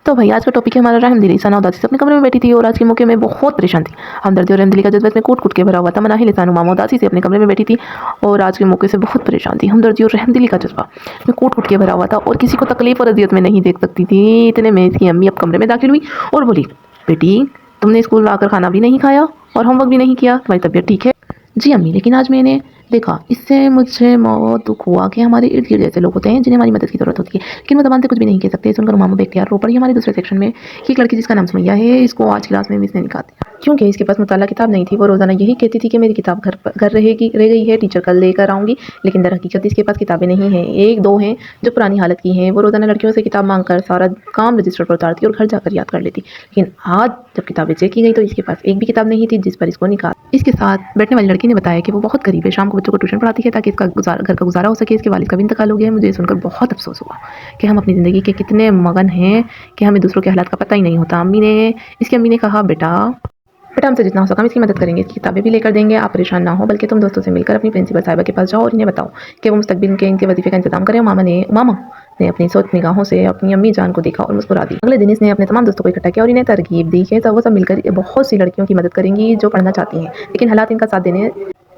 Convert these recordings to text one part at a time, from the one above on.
तो भाई आज का टॉपिक है हमारा रहमदिली। सना उदासी से अपने कमरे में बैठी थी और आज के मौके में बहुत परेशान थी। हमदर्दी और रहमदिली का जज्बा इसमें कूट कूट के भरा हुआ था। मनाही लिसानो मामा उदासी से अपने कमरे में बैठी थी और आज के मौके से बहुत परेशान थी। हमदर्दी और रहमदिली का जज्बा इसमें कूट कूट के भरा हुआ था और किसी को तकलीफ और अजियत में नहीं देख सकती थी। इतने में इसकी अम्मी अब कमरे में दाखिल हुई और बोली, बेटी तुमने स्कूल आकर खाना भी नहीं खाया और होमवर्क भी नहीं किया, तुम्हारी तबीयत ठीक है? जी अम्मी, लेकिन आज मैंने देखा, इससे मुझे बहुत दुख हुआ कि हमारे इर्द गिर्द ऐसे लोग होते हैं जिन्हें हमारी मदद की ज़रूरत होती है, लेकिन वो ज़बान से कुछ भी नहीं कह सकते। सुनकर मामा बेख्तियार रो पड़ी। हमारे दूसरे सेक्शन में कि एक लड़की जिसका नाम सुमैया है, इसको आज क्लास में मिस ने निकाल दिया क्योंकि इसके पास मुताला किताब नहीं थी। वो रोज़ाना यही कहती थी कि मेरी किताब घर रह गई है, टीचर कल लेकर आऊँगी, लेकिन दर हकीकत इसके पास किताबें नहीं हैं। एक दो हैं जो पुरानी हालत की हैं। वो रोज़ाना लड़कियों से किताब मांग कर सारा काम रजिस्टर पर उतारती और घर जाकर याद कर लेती, लेकिन आज जब किताबें चेक की गई तो इसके पास एक भी किताब नहीं थी जिस पर इसको निकाल। इसके साथ बैठने वाली लड़की ने बताया कि वो बहुत गरीब है, शाम को बच्चों को ट्यूशन पढ़ाती है ताकि इसका घर का गुजारा हो सके। इसके वालिद का भी इंतकाल हो गया है। मुझे सुनकर बहुत अफसोस हुआ कि हम अपनी ज़िंदगी के कितने मगन हैं कि हमें दूसरों के हालात का पता ही नहीं होता। इसकी अम्मी ने कहा, बेटा हमसे जितना हो सका हम इसकी मदद करेंगे, इसकी किताबें भी लेकर देंगे, आप परेशान ना हो, बल्कि तुम दोस्तों से मिलकर अपनी प्रिंसिपल साहिबा के पास जाओ और इन्हें बताओ कि वो मुस्तकबिल के इनके वजीफे का इंतजाम करें। मामा ने अपनी सोच निगाहों से अपनी अम्मी जान को देखा और मुस्कुरा दी। अगले दिन इसने अपने तमाम दोस्तों को इकट्ठा किया और इन्हें तरगीब दी कि वो सब मिलकर बहुत सी लड़कियों की मदद करेंगी जो पढ़ना चाहती हैं, लेकिन हालात इनका साथ देने।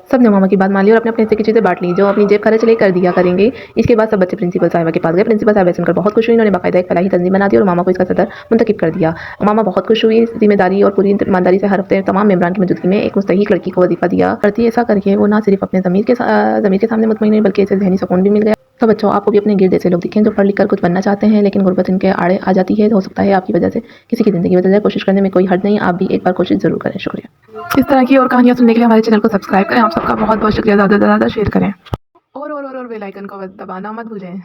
सब ने मामा की बात मान ली और अपने अपने हिस्से की चीज़ें बांट ली जो अपनी जेब खर्च ले कर दिया करेंगे। इसके बाद सब बच्चे प्रिंसिपल साहिबा के पास गए। प्रिंसिपल साहिबा सुनकर बहुत खुश हुई। उन्होंने बाकायदा एक फलाही तंजीम बना दी और मामा को इसका सदर मुंतखब कर दिया। मामा बहुत खुश हुई। जिम्मेदारी और पूरी ईमानदारी से हर हफ्ते तमाम मेंबरान की मौजूदगी में एक मुस्तहिक लड़की को वजीफा दिया करती। ऐसा करके वो ना सिर्फ अपने ज़मीर के सामने मुतमईन हुई बल्कि इसे ज़हनी सुकून भी मिल गया। तो बच्चों, आपको भी अपने गिर्द ऐसे लोग दिखें जो पढ़ लिख कर कुछ बनना चाहते हैं लेकिन गुर्बत इनके आड़े आ जाती है। हो सकता है आपकी वजह से किसी की ज़िंदगी बदल जाए। कोशिश करने में कोई हर्ज नहीं, आप भी एक बार कोशिश ज़रूर करें। शुक्रिया। इस तरह की और कहानियाँ सुनने के लिए हमारे चैनल को सब्सक्राइब करें। आप सबका बहुत बहुत शुक्रिया। ज़्यादा से ज़्यादा शेयर करें और बेल आइकन को दबाना मत भूलें।